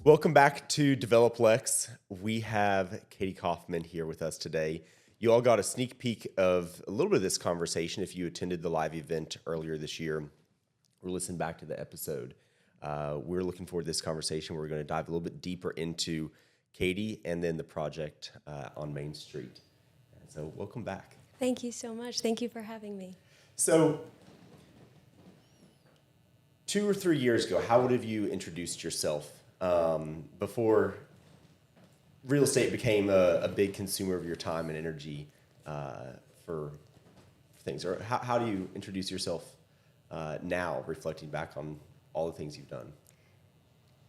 Welcome back to DevelopLex. We have Katie Kaufman here with us today. You all got a sneak peek of a little bit of this conversation if you attended the live event earlier this year or listened back to the episode. We're looking forward to this conversation. We're going to dive a little bit deeper into Katie and then the project on Main Street. So welcome back. Thank you so much. Thank you for having me. So 2 or 3 years ago, how would have you introduced yourself before real estate became a big consumer of your time and energy for things? Or how do you introduce yourself now, reflecting back on all the things you've done?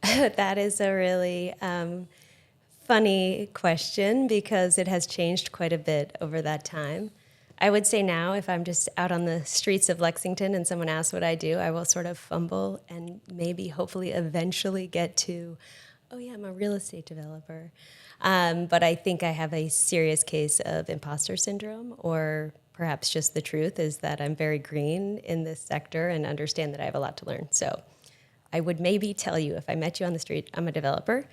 That is a really funny question because it has changed quite a bit over that time. I would say now, if I'm just out on the streets of Lexington and someone asks what I do, I will sort of fumble and maybe hopefully eventually get to, oh yeah, I'm a real estate developer. But I think I have a serious case of imposter syndrome, or perhaps just the truth is that I'm very green in this sector and understand that I have a lot to learn. So I would maybe tell you if I met you on the street, I'm a developer.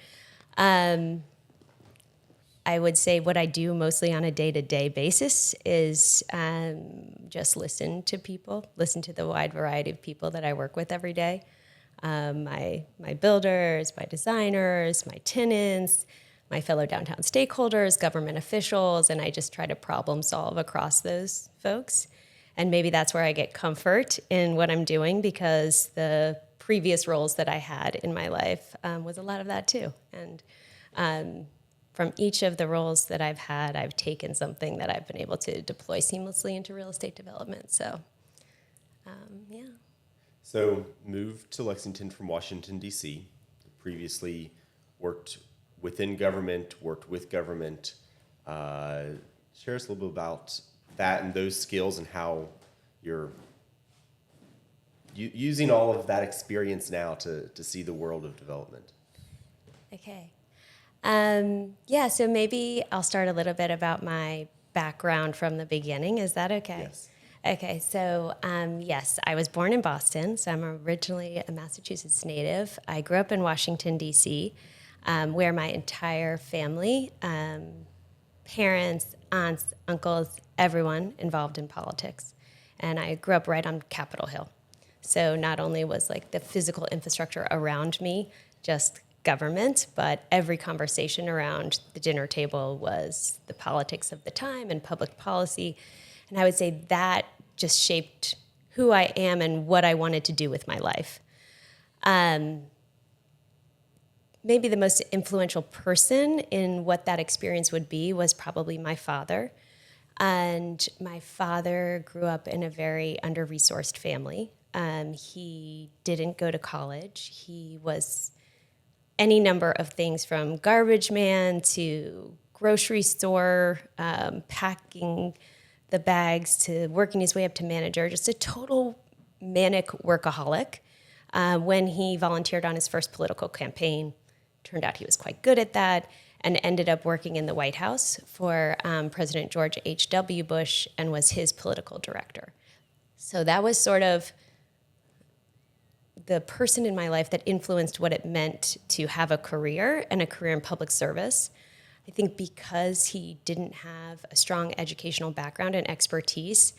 I would say what I do mostly on a day-to-day basis is just listen to people, listen to the wide variety of people that I work with every day. My builders, my designers, my tenants, my fellow downtown stakeholders, government officials, and I just try to problem solve across those folks. And maybe that's where I get comfort in what I'm doing, because the previous roles that I had in my life was a lot of that too. And from each of the roles that I've had, I've taken something that I've been able to deploy seamlessly into real estate development. So, yeah. So moved to Lexington from Washington, D.C., previously worked within government, worked with government. Share us a little bit about that and those skills and how you're using all of that experience now to see the world of development. Okay. Yeah, so maybe I'll start a little bit about my background from the beginning. Is that okay? Yes. Okay, so yes, I was born in Boston, so I'm originally a Massachusetts native. I grew up in Washington, D.C., where my entire family, parents, aunts, uncles, everyone involved in politics. And I grew up right on Capitol Hill. So not only was like the physical infrastructure around me just government, but every conversation around the dinner table was the politics of the time and public policy. And I would say that just shaped who I am and what I wanted to do with my life. Maybe the most influential person in what that experience would be was probably my father. And my father grew up in a very under-resourced family. He didn't go to college. He was any number of things, from garbage man to grocery store, packing the bags, to working his way up to manager, just a total manic workaholic. When he volunteered on his first political campaign, turned out he was quite good at that, and ended up working in the White House for President George H.W. Bush and was his political director. So that was sort of the person in my life that influenced what it meant to have a career, and a career in public service. I think because he didn't have a strong educational background and expertise,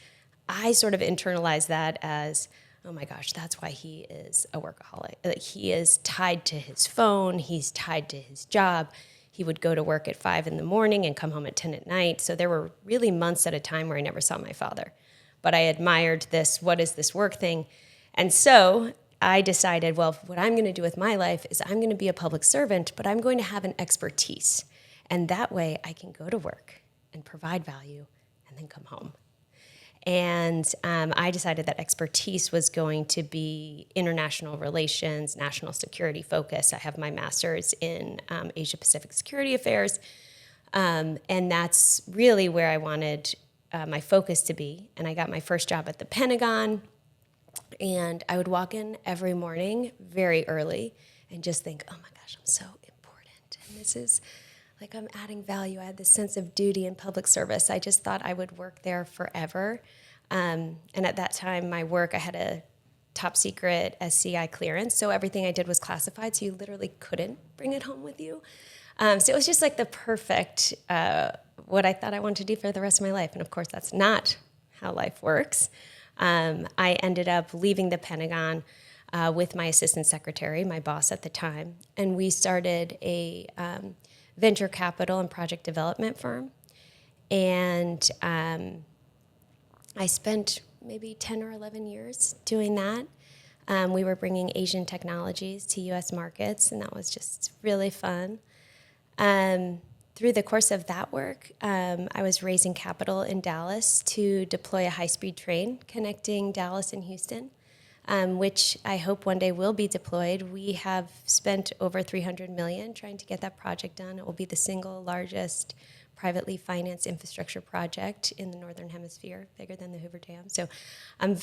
I sort of internalized that as, oh my gosh, that's why he is a workaholic. Like, he is tied to his phone, he's tied to his job. He would go to work at 5 in the morning and come home at 10 at night. So there were really months at a time where I never saw my father. But I admired this, what is this work thing? And so I decided, well, what I'm going to do with my life is I'm going to be a public servant, but I'm going to have an expertise. And that way I can go to work and provide value and then come home. And I decided that expertise was going to be international relations, national security focus. I have my master's in Asia-Pacific Security Affairs. And that's really where I wanted my focus to be. And I got my first job at the Pentagon. And I would walk in every morning very early and just think, oh my gosh, I'm so important. And this is like, I'm adding value. I had this sense of duty and public service. I just thought I would work there forever. And at that time, my work, I had a top secret SCI clearance. So everything I did was classified. So you literally couldn't bring it home with you. So it was just like the perfect, what I thought I wanted to do for the rest of my life. And of course, that's not how life works. I ended up leaving the Pentagon with my assistant secretary, my boss at the time, and we started a venture capital and project development firm. And I spent maybe 10 or 11 years doing that. We were bringing Asian technologies to U.S. markets, and that was just really fun. Through the course of that work, I was raising capital in Dallas to deploy a high-speed train connecting Dallas and Houston, which I hope one day will be deployed. We have spent over $300 million trying to get that project done. It will be the single largest privately financed infrastructure project in the Northern Hemisphere, bigger than the Hoover Dam. So I'm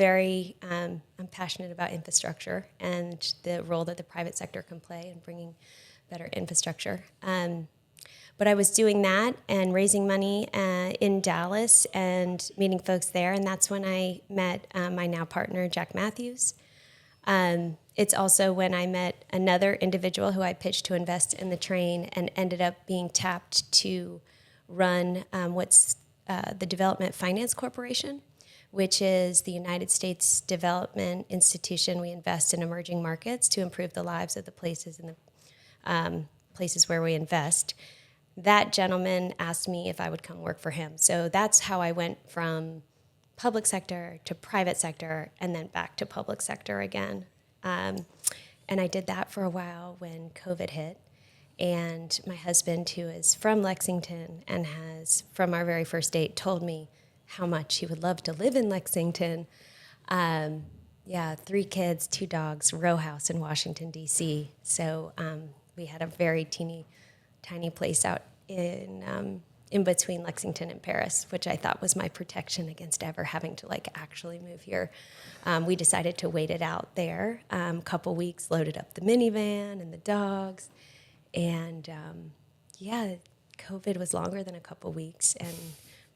passionate about infrastructure and the role that the private sector can play in bringing better infrastructure. But I was doing that and raising money in Dallas and meeting folks there, and that's when I met my now partner, Jack Matthews. It's also when I met another individual who I pitched to invest in the train and ended up being tapped to run the Development Finance Corporation, which is the United States development institution. We invest in emerging markets to improve the lives of the places and the places where we invest. That gentleman asked me if I would come work for him. So that's how I went from public sector to private sector and then back to public sector again. And I did that for a while when COVID hit. And my husband, who is from Lexington and has, from our very first date, told me how much he would love to live in Lexington. 3 kids, 2 dogs, row house in Washington, D.C. So we had a very tiny place out in between Lexington and Paris, which I thought was my protection against ever having to actually move here. We decided to wait it out there. Couple weeks, loaded up the minivan and the dogs. And COVID was longer than a couple weeks, and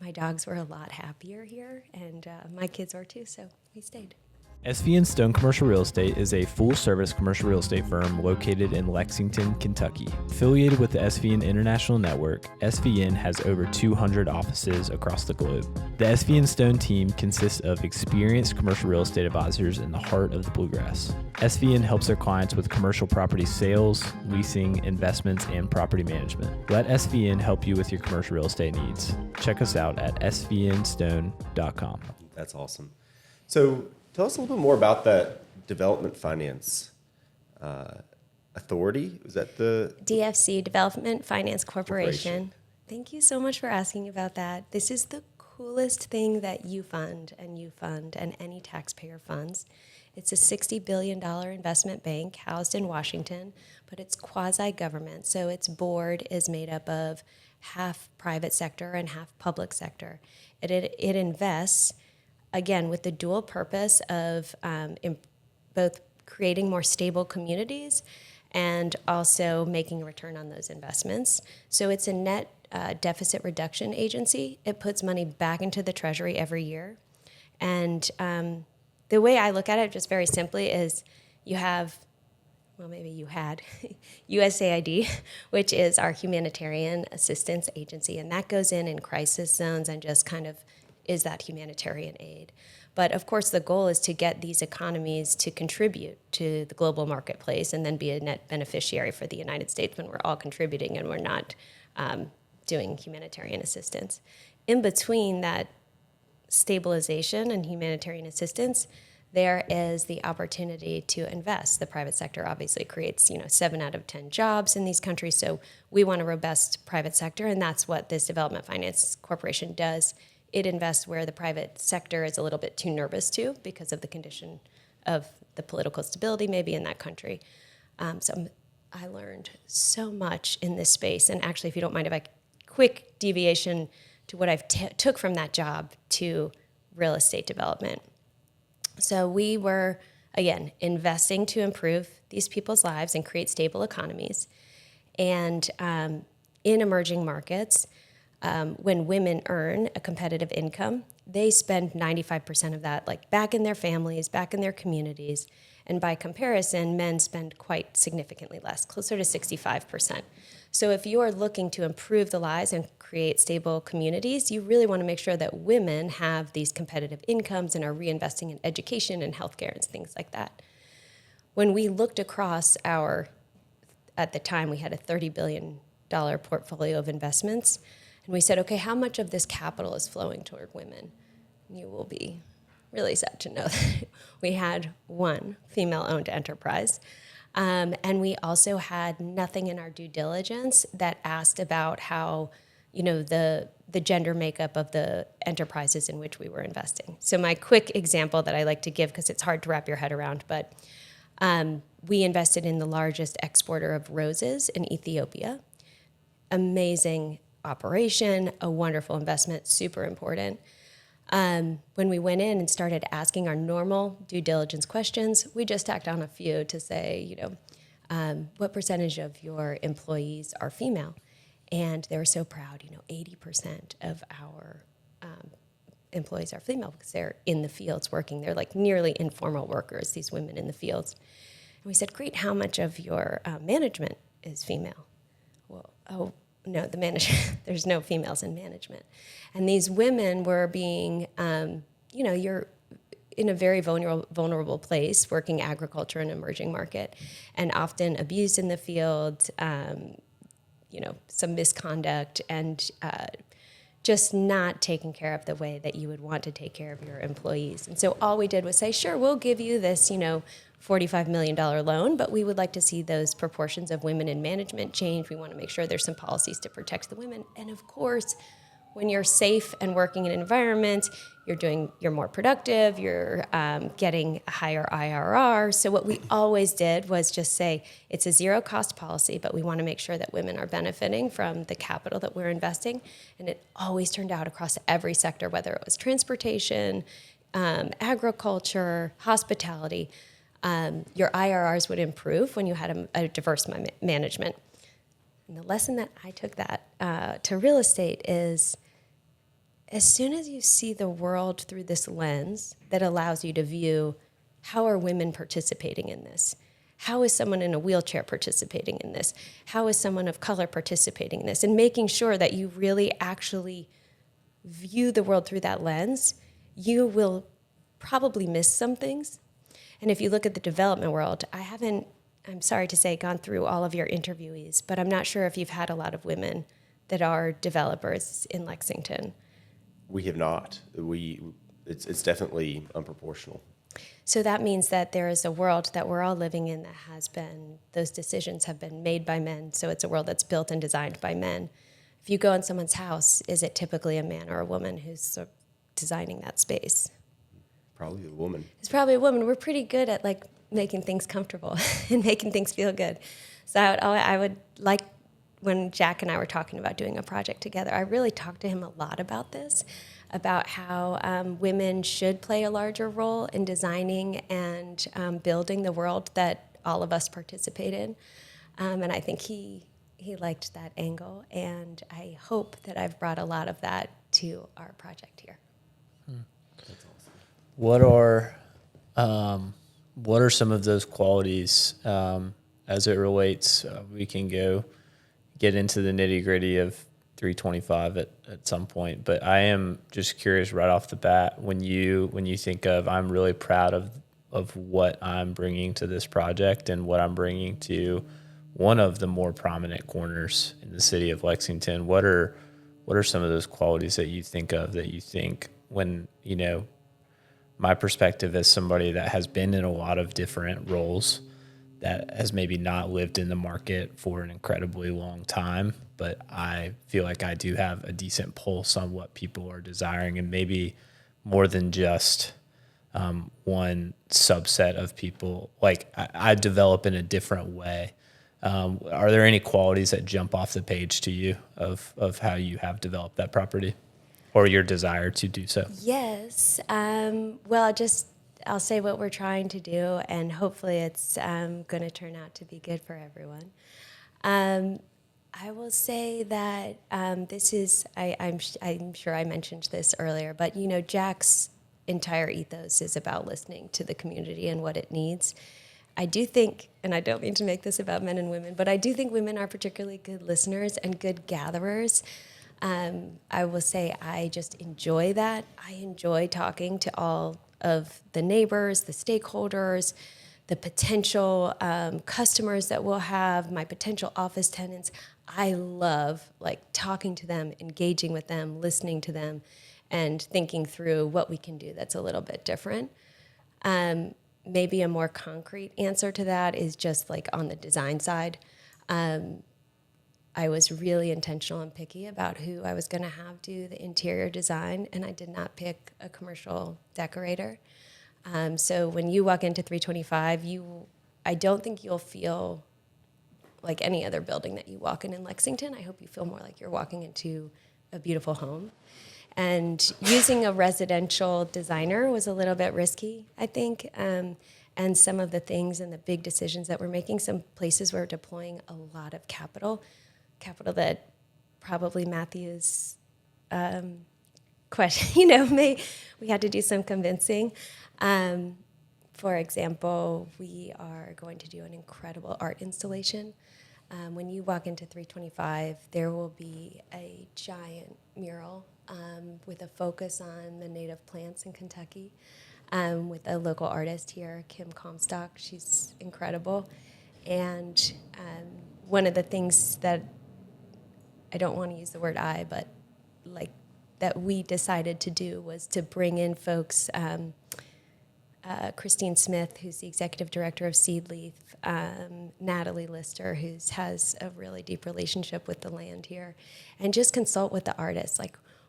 my dogs were a lot happier here, and my kids were too, so we stayed. SVN Stone Commercial Real Estate is a full-service commercial real estate firm located in Lexington, Kentucky. Affiliated with the SVN International Network, SVN has over 200 offices across the globe. The SVN Stone team consists of experienced commercial real estate advisors in the heart of the Bluegrass. SVN helps their clients with commercial property sales, leasing, investments, and property management. Let SVN help you with your commercial real estate needs. Check us out at svnstone.com. That's awesome. So tell us a little bit more about that Development Finance Authority. Was that the DFC, Development Finance Corporation. Thank you so much for asking about that. This is the coolest thing that you fund and any taxpayer funds. It's a $60 billion investment bank housed in Washington, but it's quasi-government. So its board is made up of half private sector and half public sector. It invests, again, with the dual purpose of both creating more stable communities and also making a return on those investments. So it's a net deficit reduction agency. It puts money back into the Treasury every year. And the way I look at it, just very simply, is you have, well, maybe you had, USAID, which is our humanitarian assistance agency, and that goes in crisis zones and just kind of is that humanitarian aid. But of course, the goal is to get these economies to contribute to the global marketplace and then be a net beneficiary for the United States when we're all contributing and we're not doing humanitarian assistance. In between that stabilization and humanitarian assistance, there is the opportunity to invest. The private sector obviously creates, 7 out of 10 jobs in these countries, so we want a robust private sector, and that's what this Development Finance Corporation does. It invests where the private sector is a little bit too nervous to because of the condition of the political stability maybe in that country. I learned so much in this space, and actually, if you don't mind, if I quick deviation to what I've took from that job to real estate development. So we were, again, investing to improve these people's lives and create stable economies. And in emerging markets, when women earn a competitive income, they spend 95% of that like back in their families, back in their communities. And by comparison, men spend quite significantly less, closer to 65%. So if you are looking to improve the lives and create stable communities, you really want to make sure that women have these competitive incomes and are reinvesting in education and healthcare and things like that. When we looked across at the time we had a $30 billion portfolio of investments, and we said, okay, how much of this capital is flowing toward women? And you will be really sad to know that we had one female-owned enterprise. And we also had nothing in our due diligence that asked about how, the gender makeup of the enterprises in which we were investing. So my quick example that I like to give, because it's hard to wrap your head around, but we invested in the largest exporter of roses in Ethiopia. Amazing operation, a wonderful investment, super important. When we went in and started asking our normal due diligence questions, we just tacked on a few to say, what percentage of your employees are female? And they were so proud, 80% of our employees are female because they're in the fields working. They're like nearly informal workers, these women in the fields. And we said, great, how much of your management is female? Well, oh, no, there's no females in management. And these women were being, you're in a very vulnerable place, working agriculture in an emerging market, and often abused in the field, some misconduct, and just not taken care of the way that you would want to take care of your employees. And so all we did was say, sure, we'll give you this, $45 million loan, but we would like to see those proportions of women in management change. We want to make sure there's some policies to protect the women. And of course, when you're safe and working in an environment, you're more productive, you're getting a higher IRR. So what we always did was just say, it's a zero cost policy, but we want to make sure that women are benefiting from the capital that we're investing. And it always turned out across every sector, whether it was transportation, agriculture, hospitality, your IRRs would improve when you had a diverse management. And the lesson that I took that to real estate is, as soon as you see the world through this lens that allows you to view, how are women participating in this? How is someone in a wheelchair participating in this? How is someone of color participating in this? And making sure that you really actually view the world through that lens, you will probably miss some things. And if you look at the development world, I'm sorry to say, gone through all of your interviewees, but I'm not sure if you've had a lot of women that are developers in Lexington. We have not. It's definitely unproportional. So that means that there is a world that we're all living in that those decisions have been made by men. So it's a world that's built and designed by men. If you go in someone's house, is it typically a man or a woman who's designing that space? Probably a woman. It's probably a woman. We're pretty good at making things comfortable and making things feel good. So I would like, when Jack and I were talking about doing a project together, I really talked to him a lot about this, about how women should play a larger role in designing and building the world that all of us participate in. And I think he liked that angle, and I hope that I've brought a lot of that to our project here. That's awesome. What are some of those qualities as it relates? We can get into the nitty gritty of 325 at some point, but I am just curious right off the bat, when you think of, I'm really proud of what I'm bringing to this project and what I'm bringing to one of the more prominent corners in the city of Lexington, what are some of those qualities that you think of, that you think, when, my perspective as somebody that has been in a lot of different roles, that has maybe not lived in the market for an incredibly long time, but I feel like I do have a decent pulse on what people are desiring, and maybe more than just one subset of people. Like I develop in a different way. Are there any qualities that jump off the page to you of how you have developed that property, or your desire to do so? Yes. Well, I'll say what we're trying to do, and hopefully it's going to turn out to be good for everyone. I will say that this is, I'm sure I mentioned this earlier, but Jack's entire ethos is about listening to the community and what it needs. I do think, and I don't mean to make this about men and women, but I do think women are particularly good listeners and good gatherers. I will say I just enjoy that. I enjoy talking to all of the neighbors, the stakeholders, the potential customers that we'll have, my potential office tenants. I love talking to them, engaging with them, listening to them, and thinking through what we can do that's a little bit different. Maybe a more concrete answer to that is just on the design side. I was really intentional and picky about who I was going to have do the interior design, and I did not pick a commercial decorator. So when you walk into 325, I don't think you'll feel like any other building that you walk in Lexington. I hope you feel more like you're walking into a beautiful home. And using a residential designer was a little bit risky, I think. And some of the things and the big decisions that we're making, some places we're deploying a lot of capital that probably Matthew's question, we had to do some convincing. For example, we are going to do an incredible art installation. When you walk into 325, there will be a giant mural with a focus on the native plants in Kentucky with a local artist here, Kim Comstock. She's incredible. And one of the things that, I don't want to use the word but that we decided to do was to bring in folks, Christine Smith, who's the executive director of Seedleaf, Natalie Lister, who has a really deep relationship with the land here, and just consult with the artists.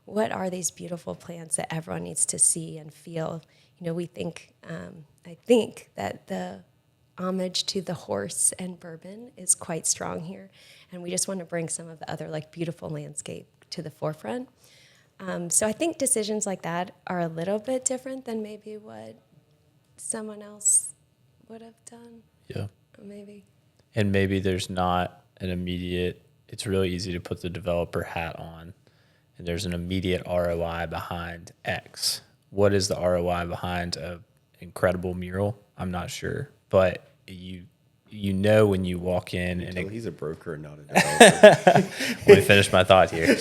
What are these beautiful plants that everyone needs to see and feel? We think, I think that the homage to the horse and bourbon is quite strong here, and we just want to bring some of the other beautiful landscape to the forefront. So I think decisions like that are a little bit different than maybe what someone else would have done. Yeah. Maybe. And maybe there's not an immediate, it's really easy to put the developer hat on, and there's an immediate ROI behind X. What is the ROI behind an incredible mural? I'm not sure. But you when you walk in, and he's a broker and not a developer. Let me finish my thought here.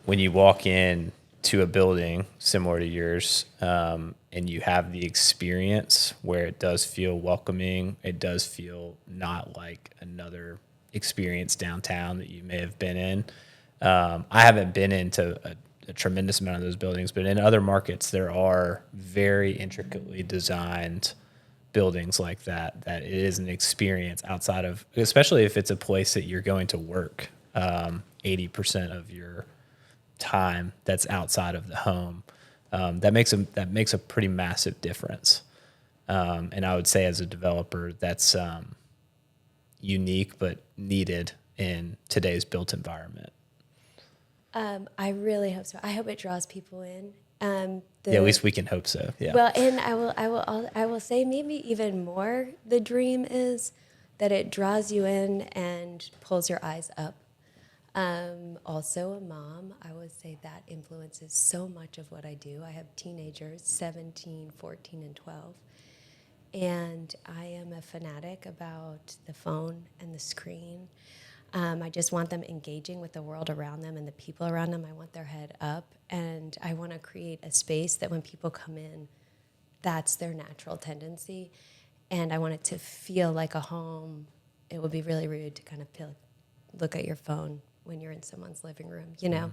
When you walk in to a building similar to yours, and you have the experience where it does feel welcoming, it does feel not like another experience downtown that you may have been in. I haven't been into a tremendous amount of those buildings, but in other markets there are very intricately designed buildings like that it is an experience outside of, especially if it's a place that you're going to work 80% of your time that's outside of the home. That makes a pretty massive difference. And I would say as a developer, that's unique but needed in today's built environment. I really hope so. I hope it draws people in. At least we can hope so. Yeah. Well, and I will say maybe even more. The dream is that it draws you in and pulls your eyes up. Also, a mom, I would say that influences so much of what I do. I have teenagers, 17, 14, and 12. And I am a fanatic about the phone and the screen. I just want them engaging with the world around them and the people around them. I want their head up, and I want to create a space that when people come in, that's their natural tendency. And I want it to feel like a home. It would be really rude to kind of look at your phone when you're in someone's living room, Mm-hmm.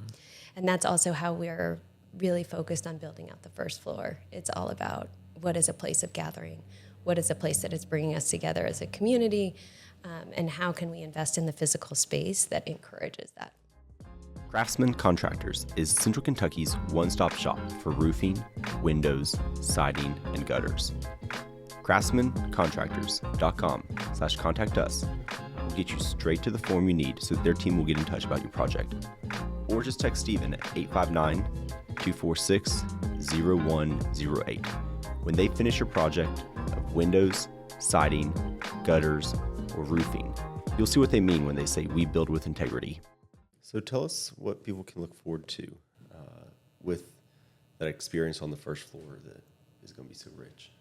And that's also how we're really focused on building out the first floor. It's all about what is a place of gathering, what is a place that is bringing us together as a community, and how can we invest in the physical space that encourages that. Craftsman Contractors is Central Kentucky's one-stop shop for roofing, windows, siding, and gutters. CraftsmanContractors.com/contact us will get you straight to the form you need so that their team will get in touch about your project. Or just text Steven at 859-246-0108. When they finish your project of windows, siding, gutters, or roofing, You'll see what they mean when they say we build with integrity. So tell us what people can look forward to with that experience on the first floor that is going to be so rich.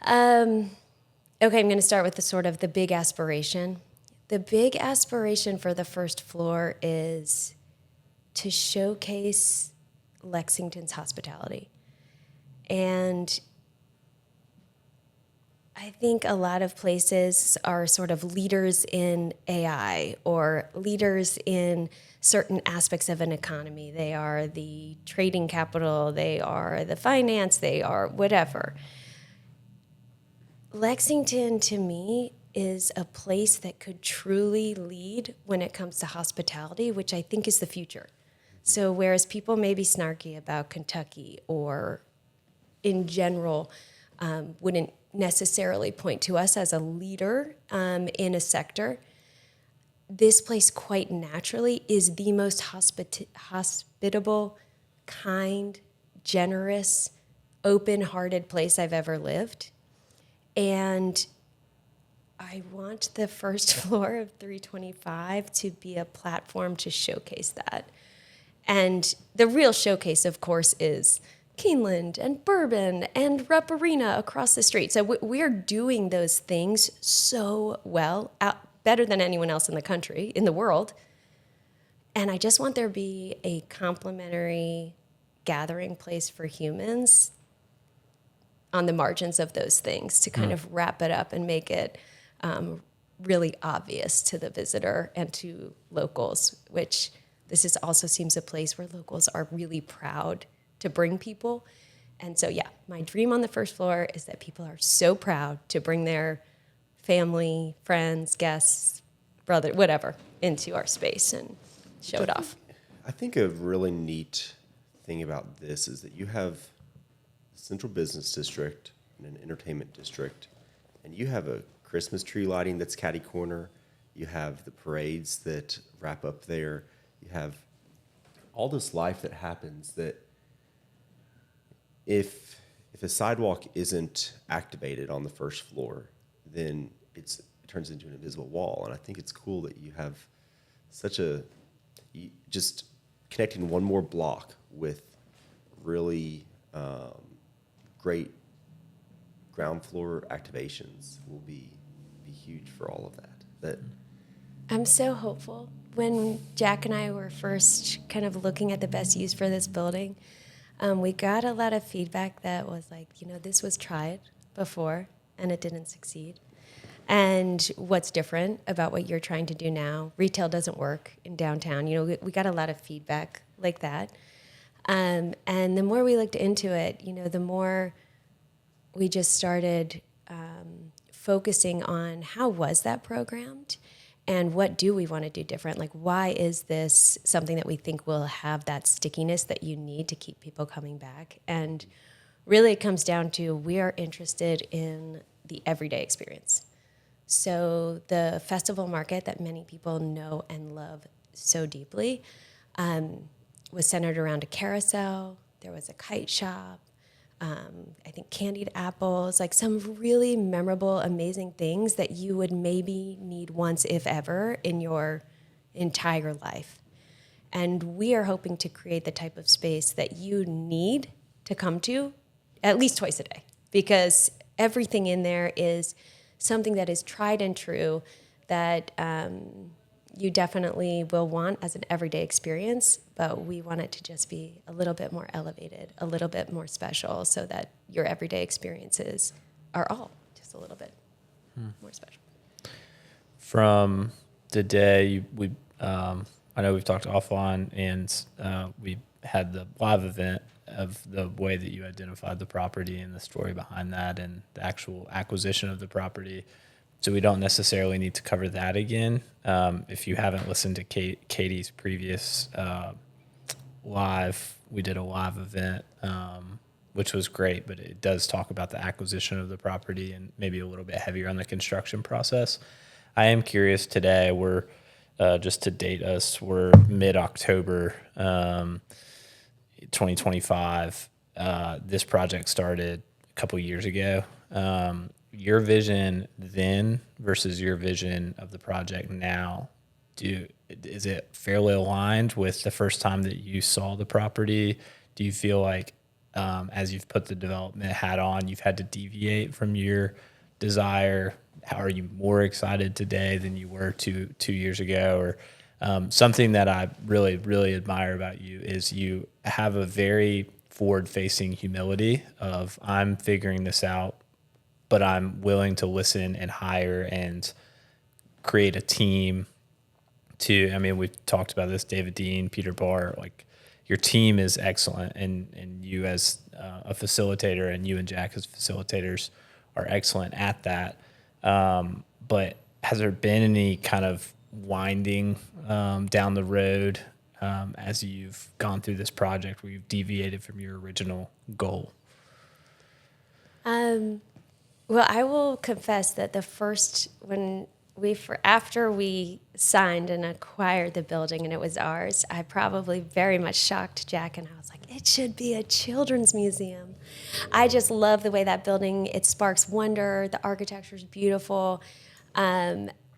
Okay, I'm going to start with the big aspiration. The big aspiration for the first floor is to showcase Lexington's hospitality. And I think a lot of places are sort of leaders in AI or leaders in certain aspects of an economy. They are the trading capital, they are the finance, they are whatever. Lexington, to me, is a place that could truly lead when it comes to hospitality, which I think is the future. So whereas people may be snarky about Kentucky or in general wouldn't necessarily point to us as a leader in a sector, this place quite naturally is the most hospitable, kind, generous, open-hearted place I've ever lived. And I want the first floor of 325 to be a platform to showcase that. And the real showcase, of course, is Keeneland and Bourbon and Rupp Arena across the street. So we're doing those things so well, better than anyone else in the country, in the world. And I just want there to be a complimentary gathering place for humans on the margins of those things to kind of wrap it up and make it really obvious to the visitor and to locals, which this also seems a place where locals are really proud to bring people. And so, yeah, my dream on the first floor is that people are so proud to bring their family, friends, guests, brother, whatever, into our space and show it off. I think a really neat thing about this is that you have the central business district and an entertainment district, and you have a Christmas tree lighting that's catty corner. You have the parades that wrap up there. You have all this life that happens that if a sidewalk isn't activated on the first floor, then it turns into an invisible wall. And I think it's cool that you have just connecting one more block with really great ground floor activations will be huge for all of that. I'm so hopeful. When Jack and I were first kind of looking at the best use for this building, we got a lot of feedback that was like, this was tried before and it didn't succeed. And what's different about what you're trying to do now? Retail doesn't work in downtown. We got a lot of feedback like that. And the more we looked into it, the more we just started focusing on how was that programmed and what do we want to do different? Like, why is this something that we think will have that stickiness that you need to keep people coming back? And really it comes down to we are interested in the everyday experience. So the festival market that many people know and love so deeply was centered around a carousel. There was a kite shop. I think candied apples, like some really memorable, amazing things that you would maybe need once, if ever, in your entire life. And we are hoping to create the type of space that you need to come to at least twice a day, because everything in there is something that is tried and true that you definitely will want as an everyday experience, but we want it to just be a little bit more elevated, a little bit more special, so that your everyday experiences are all just a little bit more special. From the day I know we've talked offline, and we had the live event of the way that you identified the property and the story behind that and the actual acquisition of the property. So we don't necessarily need to cover that again. If you haven't listened to Katie's previous live, we did a live event, which was great, but it does talk about the acquisition of the property and maybe a little bit heavier on the construction process. I am curious today, we're just to date us, we're mid-October 2025. This project started a couple years ago. your vision then versus your vision of the project now, is it fairly aligned with the first time that you saw the property? Do you feel like as you've put the development hat on, you've had to deviate from your desire? How are you more excited today than you were two years ago? Or something that I really, really admire about you is you have a very forward-facing humility of, I'm figuring this out, but I'm willing to listen and hire and create a team to, I mean, we've talked about this, David Dean, Peter Barr, like your team is excellent, and you as a facilitator and you and Jack as facilitators are excellent at that. But has there been any kind of winding down the road as you've gone through this project where you've deviated from your original goal? Well, I will confess that after we signed and acquired the building and it was ours, I probably very much shocked Jack, and I was like, it should be a children's museum. I just love the way that building, it sparks wonder. The architecture is beautiful.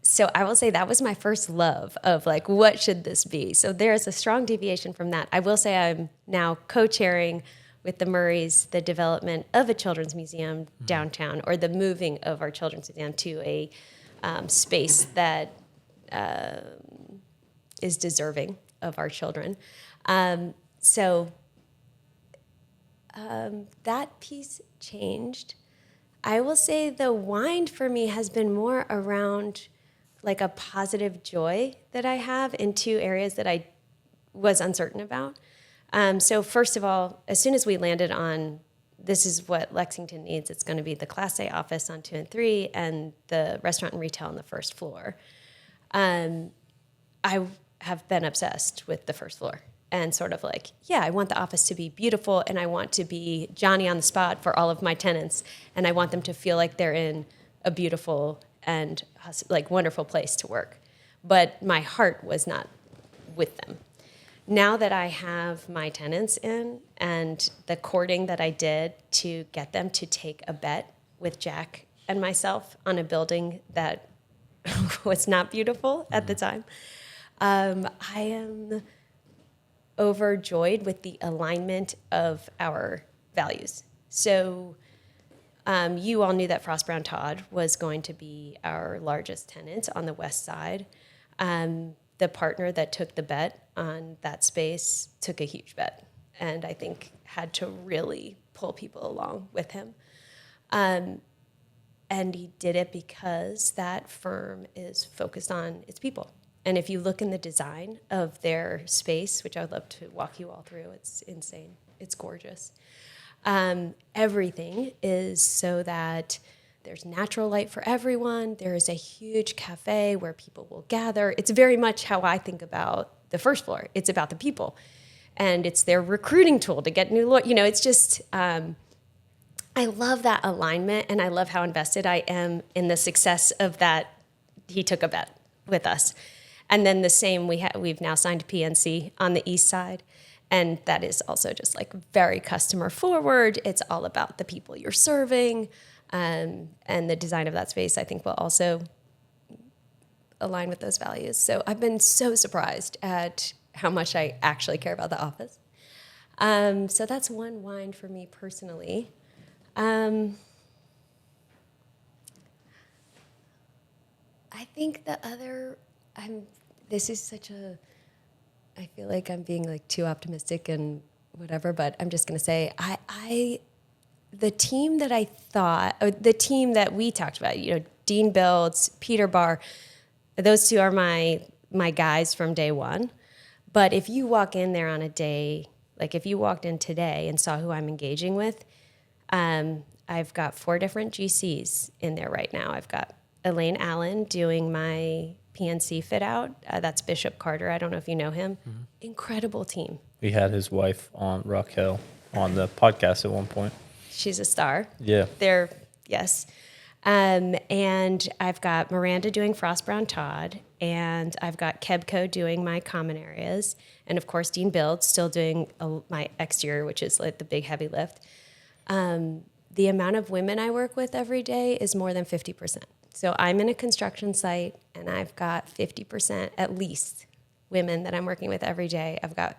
So I will say that was my first love of like, what should this be? So there's a strong deviation from that. I will say I'm now co-chairing with the Murrays the development of a children's museum downtown, or the moving of our children's museum to a space that is deserving of our children. So that piece changed. I will say the wind for me has been more around like a positive joy that I have in two areas that I was uncertain about. So first of all, as soon as we landed on, this is what Lexington needs, it's going to be the Class A office on 2 and 3 and the restaurant and retail on the first floor. I have been obsessed with the first floor and sort of like, yeah, I want the office to be beautiful, and I want to be Johnny on the spot for all of my tenants, and I want them to feel like they're in a beautiful and like wonderful place to work. But my heart was not with them. Now that I have my tenants in, and the courting that I did to get them to take a bet with Jack and myself on a building that was not beautiful at the time, I am overjoyed with the alignment of our values. So you all knew that Frost Brown Todd was going to be our largest tenant on the west side. The partner that took the bet on that space took a huge bet, and I think had to really pull people along with him. And he did it because that firm is focused on its people. And if you look in the design of their space, which I would love to walk you all through, it's insane. It's gorgeous. Everything is so that there's natural light for everyone. There is a huge cafe where people will gather. It's very much how I think about the first floor. It's about the people. And it's their recruiting tool to get new lawyers. You know, it's just, I love that alignment, and I love how invested I am in the success of that. He took a bet with us. And then the same, we've now signed PNC on the east side. And that is also just like very customer forward. It's all about the people you're serving. And the design of that space, I think, will also align with those values. So I've been so surprised at how much I actually care about the office. So that's one wind for me personally. I think the other, this is such a, I feel like I'm being like too optimistic and whatever, but I'm just going to say, the team that I thought, or the team that we talked about, you know, Dean Builds, Peter Barr, those two are my guys from day one. But if you walk in there on a day, like if you walked in today and saw who I'm engaging with, I've got 4 different GCs in there right now. I've got Elaine Allen doing my PNC fit out. That's Bishop Carter. I don't know if you know him. Mm-hmm. Incredible team. We had his wife on Raquel on the podcast at one point. She's a star. Yeah. Yes. And I've got Miranda doing Frost Brown Todd, and I've got Kebco doing my common areas, and of course Dean Build still doing my exterior, which is like the big heavy lift. the amount of women I work with every day is more than 50%. So I'm in a construction site, and I've got 50% at least women that I'm working with every day. I've got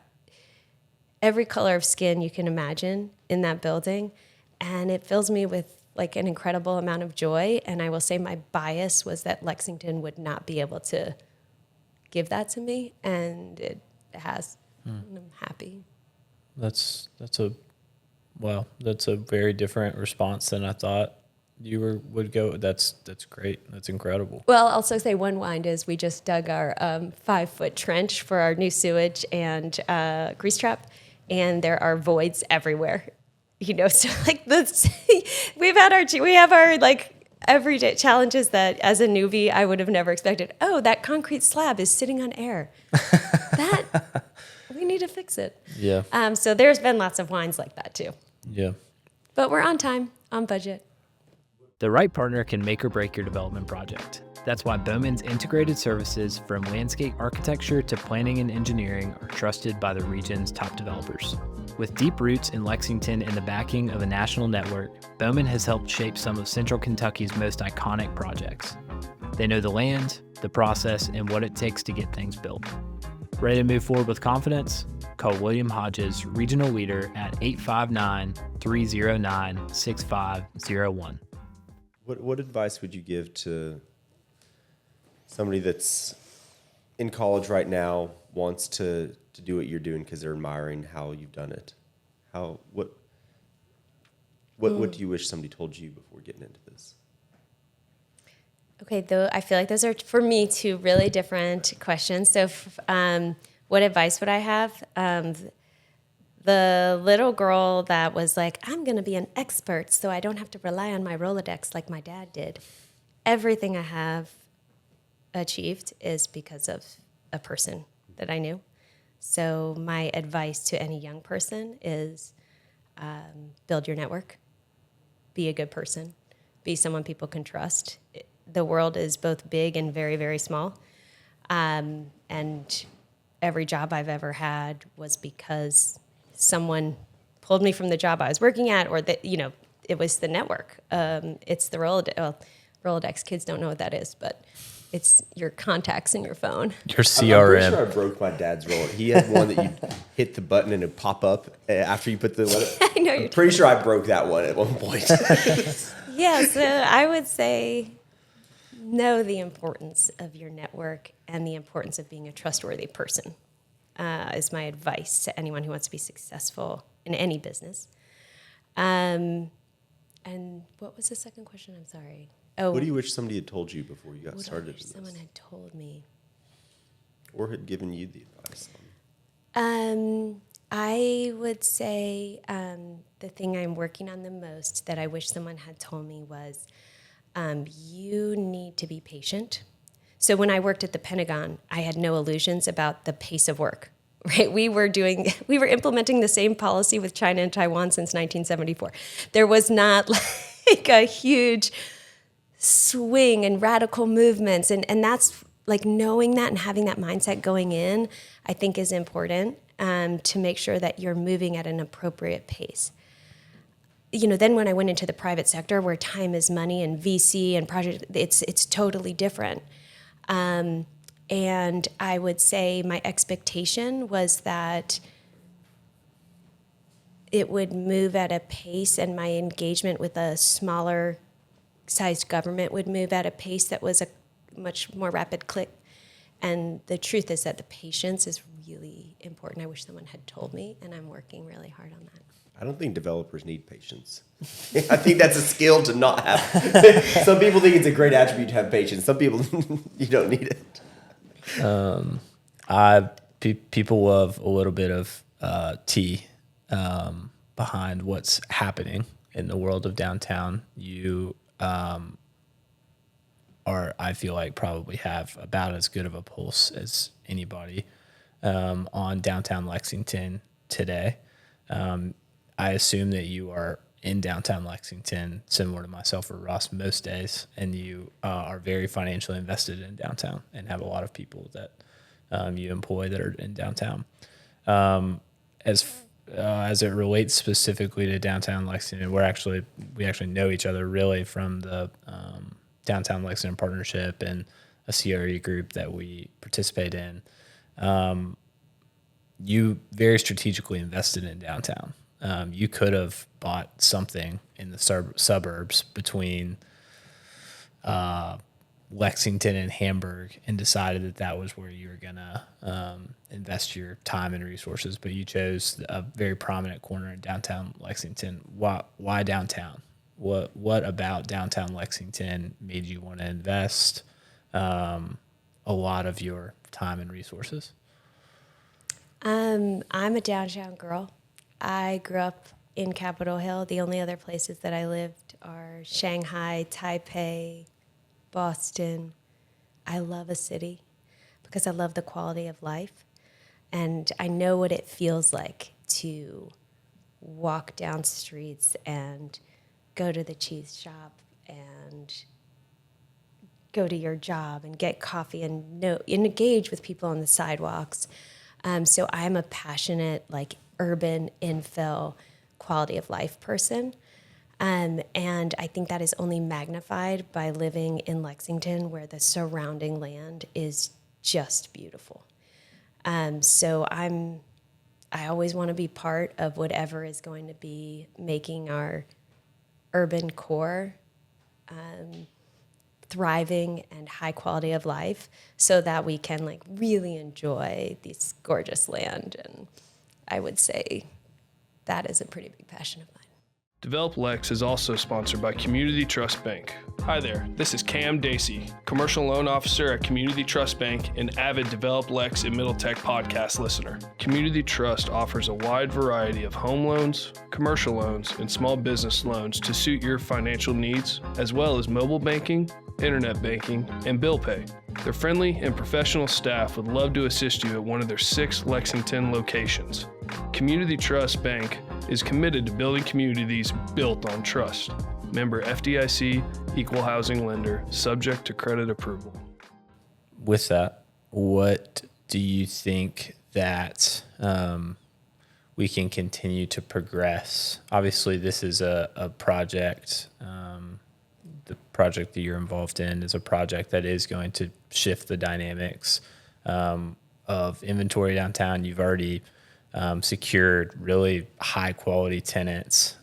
every color of skin you can imagine in that building, and it fills me with like an incredible amount of joy. And I will say my bias was that Lexington would not be able to give that to me, and it has. And I'm happy. That's a very different response than I thought you would go. That's great. That's incredible. Well, I'll also say one wind is we just dug our 5-foot trench for our new sewage and grease trap, and there are voids everywhere. So like this, we have our like everyday challenges that as a newbie I would have never expected. Oh, that concrete slab is sitting on air. We need to fix it. Yeah. So there's been lots of winds like that too. Yeah. But we're on time, on budget. The right partner can make or break your development project. That's why Bowman's integrated services, from landscape architecture to planning and engineering, are trusted by the region's top developers. With deep roots in Lexington and the backing of a national network, Bowman has helped shape some of Central Kentucky's most iconic projects. They know the land, the process, and what it takes to get things built. Ready to move forward with confidence? Call William Hodges, Regional Leader, at 859-309-6501. What advice would you give to somebody that's in college right now, wants to do what you're doing because they're admiring how you've done it? What do you wish somebody told you before getting into this? Okay, though I feel like those are, for me, two really different questions. So what advice would I have? The little girl that was like, I'm going to be an expert so I don't have to rely on my Rolodex like my dad did. Everything I have achieved is because of a person that I knew. So my advice to any young person is build your network, be a good person, be someone people can trust. The world is both big and very, very small. And every job I've ever had was because someone pulled me from the job I was working at, or that, it was the network. It's the Rolodex. Well, Rolodex, kids don't know what that is, but it's your contacts in your phone. Your CRM. I'm pretty sure I broke my dad's Rolodex. He had one that you hit the button and it'd pop up after you put the... I know. I'm pretty sure I broke that one at one point. Yeah, so I would say know the importance of your network and the importance of being a trustworthy person is my advice to anyone who wants to be successful in any business. And what was the second question? I'm sorry. Oh, What do you wish somebody had told you before you got what started I wish in someone this? had told me? Or had given you the advice I would say the thing I'm working on the most that I wish someone had told me was you need to be patient. So when I worked at the Pentagon, I had no illusions about the pace of work, right? We were implementing the same policy with China and Taiwan since 1974. There was not like a huge swing and radical movements. And that's like knowing that and having that mindset going in, I think is important to make sure that you're moving at an appropriate pace. Then when I went into the private sector where time is money and VC and project, it's totally different. And I would say my expectation was that it would move at a pace and my engagement with a smaller sized government would move at a pace that was a much more rapid click. And the truth is that the patience is really important. I wish someone had told me, and I'm working really hard on that. I don't think developers need patience. I think that's a skill to not have. Some people think it's a great attribute to have patience. Some people, you don't need it. People love a little bit of tea behind what's happening in the world of downtown. You I feel like probably have about as good of a pulse as anybody on downtown Lexington today. I assume that you are in downtown Lexington, similar to myself or Ross, most days, and you are very financially invested in downtown and have a lot of people that you employ that are in downtown. As as it relates specifically to downtown Lexington, we actually know each other really from the downtown Lexington partnership and a CRE group that we participate in. You very strategically invested in downtown. You could have bought something in the suburbs between Lexington and Hamburg and decided that was where you were going to invest your time and resources, but you chose a very prominent corner in downtown Lexington. Why downtown? What about downtown Lexington made you want to invest a lot of your time and resources? I'm a downtown girl. I grew up in Capitol Hill. The only other places that I lived are Shanghai, Taipei, Boston. I love a city because I love the quality of life. And I know what it feels like to walk down streets and go to the cheese shop and go to your job and get coffee and engage with people on the sidewalks. So I'm a passionate, urban infill quality of life person. And I think that is only magnified by living in Lexington, where the surrounding land is just beautiful. So I always want to be part of whatever is going to be making our urban core thriving and high quality of life, so that we can really enjoy this gorgeous land. And I would say that is a pretty big passion of mine. DevelopLex is also sponsored by Community Trust Bank. Hi there, this is Cam Dacey, Commercial Loan Officer at Community Trust Bank and avid DevelopLex and Middle Tech podcast listener. Community Trust offers a wide variety of home loans, commercial loans, and small business loans to suit your financial needs, as well as mobile banking, internet banking, and bill pay. Their friendly and professional staff would love to assist you at one of their 6 Lexington locations. Community Trust Bank is committed to building communities built on trust. Member FDIC, equal housing lender, subject to credit approval. With that, what do you think that we can continue to progress? Obviously, this is a project. The project that you're involved in is a project that is going to shift the dynamics of inventory downtown. You've already secured really high quality tenants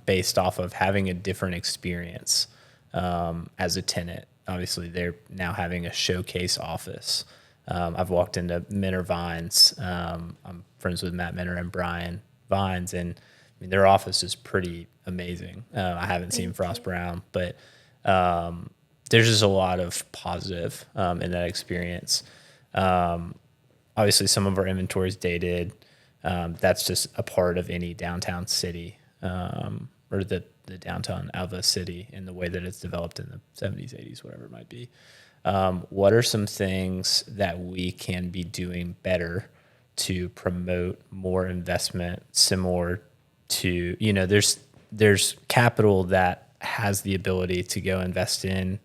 based off of having a different experience as a tenant. Obviously, they're now having a showcase office. I've walked into Minter Vines. I'm friends with Matt Minter and Brian Vines, and their office is pretty amazing. I haven't seen Frost Brown, but there's just a lot of positive in that experience. Obviously, some of our inventory is dated. That's just a part of any downtown city or the downtown of a city in the way that it's developed in the 70s, 80s, whatever it might be. What are some things that we can be doing better to promote more investment similar to, there's capital that has the ability to go invest in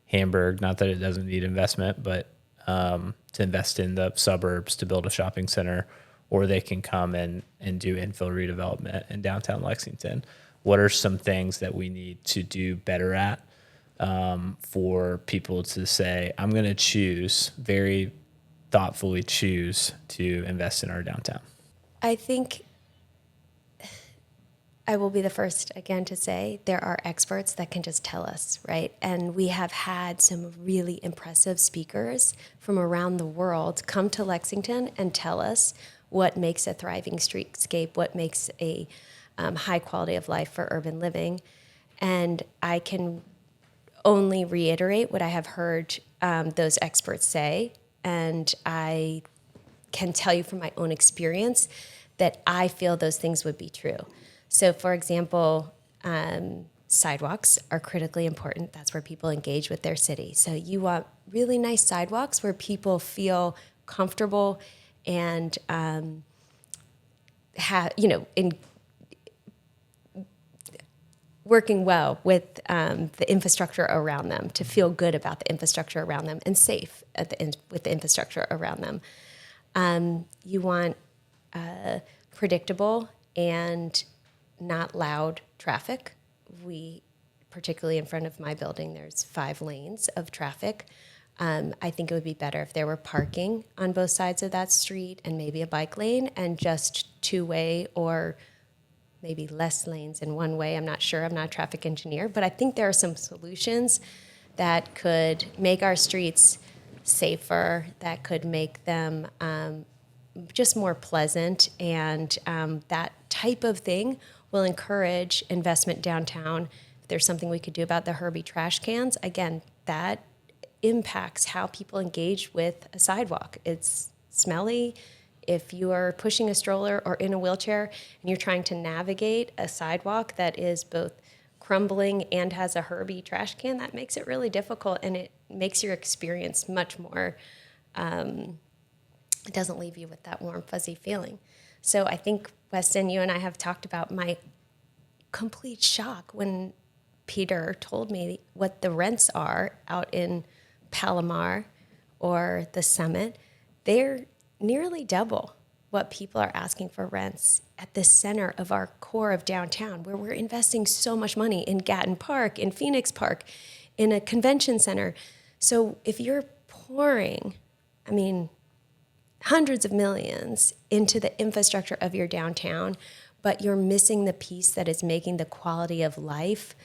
Hamburg, not that it doesn't need investment, but to invest in the suburbs to build a shopping center, or they can come and do infill redevelopment in downtown Lexington. What are some things that we need to do better at for people to say, I'm going to very thoughtfully choose to invest in our downtown? I think I will be the first again to say there are experts that can just tell us, right? And we have had some really impressive speakers from around the world come to Lexington and tell us what makes a thriving streetscape, what makes a high quality of life for urban living. And I can only reiterate what I have heard those experts say. And I can tell you from my own experience that I feel those things would be true. So, for example, sidewalks are critically important. That's where people engage with their city. So you want really nice sidewalks where people feel comfortable and working well with the infrastructure around them, to feel good about the infrastructure around them and safe with the infrastructure around them. You want predictable and not loud traffic. Particularly in front of my building, there's 5 lanes of traffic. I think it would be better if there were parking on both sides of that street and maybe a bike lane and just 2-way or maybe less lanes in 1-way. I'm not sure. I'm not a traffic engineer, but I think there are some solutions that could make our streets safer, that could make them just more pleasant, and that type of thing will encourage investment downtown. If there's something we could do about the Herbie trash cans, again, that impacts how people engage with a sidewalk. It's smelly. If you are pushing a stroller or in a wheelchair and you're trying to navigate a sidewalk that is both crumbling and has a Herbie trash can, that makes it really difficult, and it makes your experience much more, it doesn't leave you with that warm, fuzzy feeling. So I think, Weston, you and I have talked about my complete shock when Peter told me what the rents are out in Palomar or the Summit. They're nearly double what people are asking for rents at the center of our core of downtown, where we're investing so much money in Gatton Park, in Phoenix Park, in a convention center. So if you're pouring, hundreds of millions into the infrastructure of your downtown, but you're missing the piece that is making the quality of life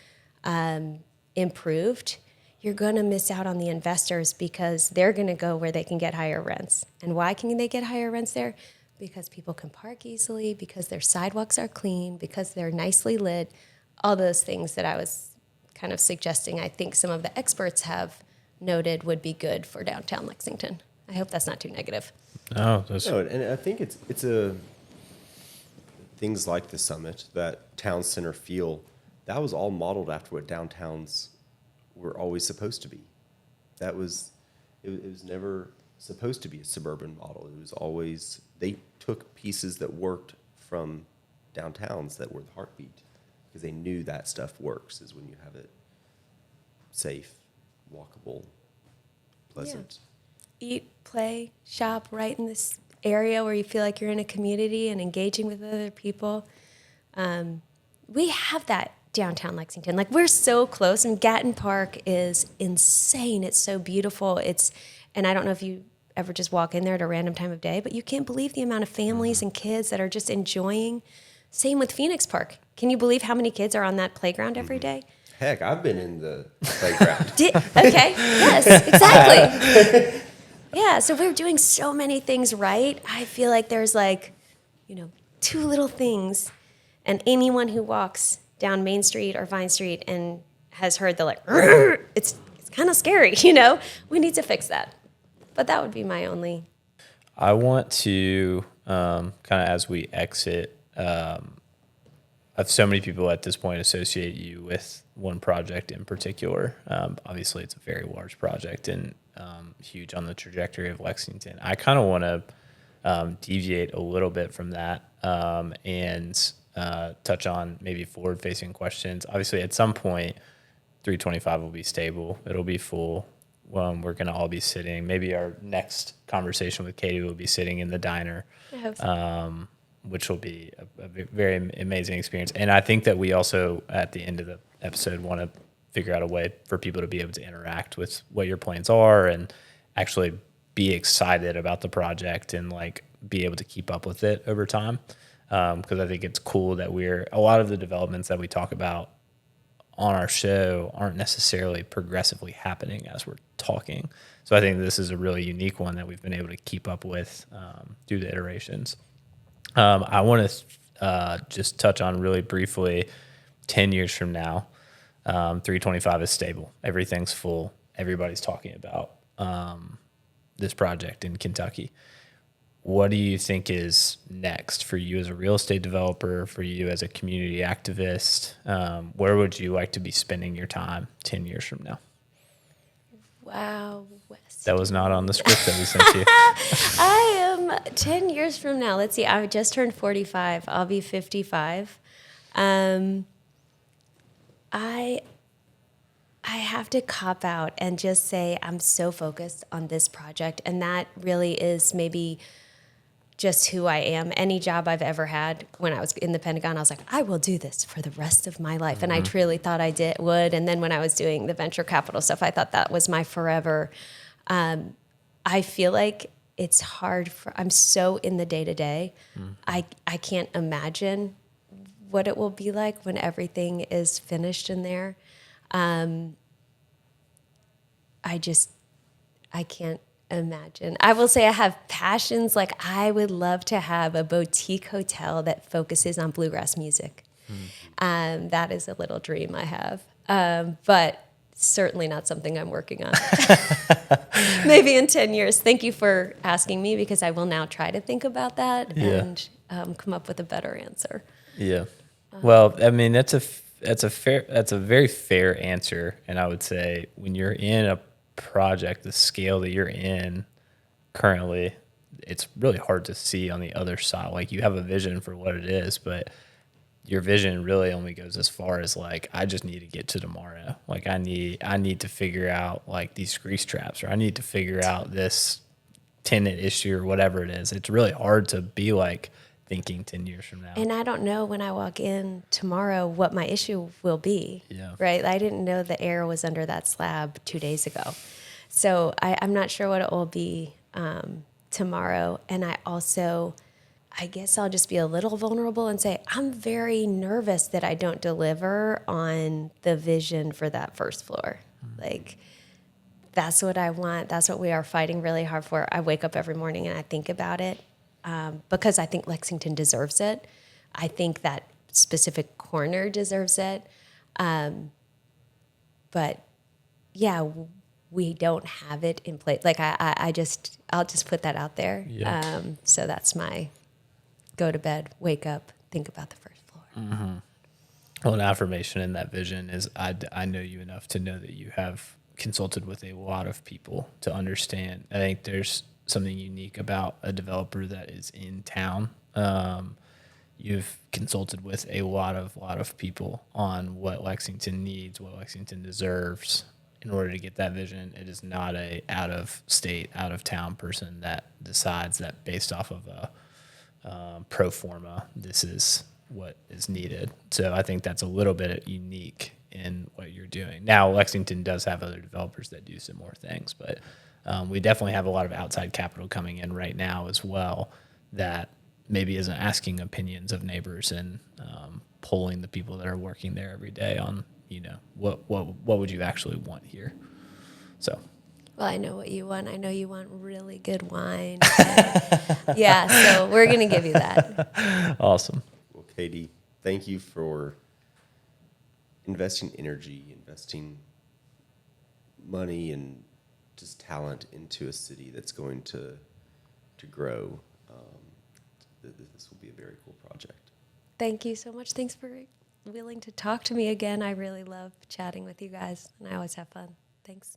improved, you're going to miss out on the investors, because they're going to go where they can get higher rents. And why can they get higher rents there? Because people can park easily, because their sidewalks are clean, because they're nicely lit, all those things that I was kind of suggesting I think some of the experts have noted would be good for downtown Lexington. I hope that's not too negative. No, and I think it's things like the Summit, that town center feel, that was all modeled after what downtowns were always supposed to be. It was never supposed to be a suburban model. It was always, they took pieces that worked from downtowns that were the heartbeat, because they knew that stuff works, is when you have it safe, walkable, pleasant. Yeah. Eat, play, shop right in this area where you feel like you're in a community and engaging with other people. We have that downtown Lexington. Like, we're so close, and Gatton Park is insane. It's so beautiful. And I don't know if you ever just walk in there at a random time of day, but you can't believe the amount of families and kids that are just enjoying. Same with Phoenix Park. Can you believe how many kids are on that playground every day? Heck, I've been in the playground. Okay, yes, exactly. Yeah, so we're doing so many things right. I feel like there's 2 little things, and anyone who walks down Main Street or Vine Street and has heard the it's kind of scary, We need to fix that. But that would be my only. I want to kind of, as we exit, have so many people at this point associate you with one project in particular. Obviously, it's a very large project and huge on the trajectory of Lexington. I kind of want to deviate a little bit from that and touch on maybe forward-facing questions. Obviously, at some point, 325 will be stable. It'll be full. We're going to all be sitting. Maybe our next conversation with Katie will be sitting in the diner. I hope so. Which will be a very amazing experience. And I think that we also, at the end of the episode, want to figure out a way for people to be able to interact with what your plans are and actually be excited about the project and be able to keep up with it over time. Because I think it's cool that a lot of the developments that we talk about on our show aren't necessarily progressively happening as we're talking. So I think this is a really unique one that we've been able to keep up with through the iterations. I want to just touch on really briefly 10 years from now. 325 is stable. Everything's full. Everybody's talking about this project in Kentucky. What do you think is next for you as a real estate developer, for you as a community activist? Where would you like to be spending your time 10 years from now? Wow, Wes. That was not on the script that we sent you. I am 10 years from now. Let's see. I just turned 45. I'll be 55. I have to cop out and just say I'm so focused on this project, and that really is maybe just who I am. Any job I've ever had, when I was in the Pentagon, I was like, I will do this for the rest of my life. And I truly thought I would. And then when I was doing the venture capital stuff, I thought that was my forever. I feel like it's hard I'm so in the day to day. I can't imagine what it will be like when everything is finished in there. I can't imagine. I will say I have passions. Like, I would love to have a boutique hotel that focuses on bluegrass music. That is a little dream I have. But certainly not something I'm working on. Maybe in 10 years. Thank you for asking me, because I will now try to think about that and come up with a better answer. Yeah. Well, I mean, that's a very fair answer. And I would say when you're in a project the scale that you're in currently, it's really hard to see on the other side. Like, you have a vision for what it is, but your vision really only goes as far as, like, I just need to get to tomorrow. Like, I need to figure out, like, these grease traps, or I need to figure out this tenant issue or whatever it is. It's really hard to be like thinking 10 years from now. And I don't know when I walk in tomorrow what my issue will be. Yeah. Right? I didn't know the air was under that slab 2 days ago. So I'm not sure what it will be tomorrow. And I guess I'll just be a little vulnerable and say, I'm very nervous that I don't deliver on the vision for that first floor. Like, that's what I want. That's what we are fighting really hard for. I wake up every morning and I think about it because I think Lexington deserves it. I think that specific corner deserves it. But yeah, we don't have it in place. Like, I'll just put that out there. Yeah. So that's my go to bed, wake up, think about the first floor. Well, an affirmation in that vision is I know you enough to know that you have consulted with a lot of people to understand. I think there's something unique about a developer that is in town. You've consulted with a lot of people on what Lexington needs, what Lexington deserves in order to get that vision. It is not a out of state, out of town person that decides that based off of a pro forma, this is what is needed. So I think that's a little bit unique in what you're doing. Now, Lexington does have other developers that do similar things, but we definitely have a lot of outside capital coming in right now as well that maybe isn't asking opinions of neighbors and polling the people that are working there every day on, what would you actually want here? So. Well, I know what you want. I know you want really good wine. Yeah, so we're going to give you that. Awesome. Well, Katie, thank you for investing energy, investing money, and just talent into a city that's going to grow. This will be a very cool project. Thank you so much. Thanks for willing to talk to me again. I really love chatting with you guys, and I always have fun. Thanks.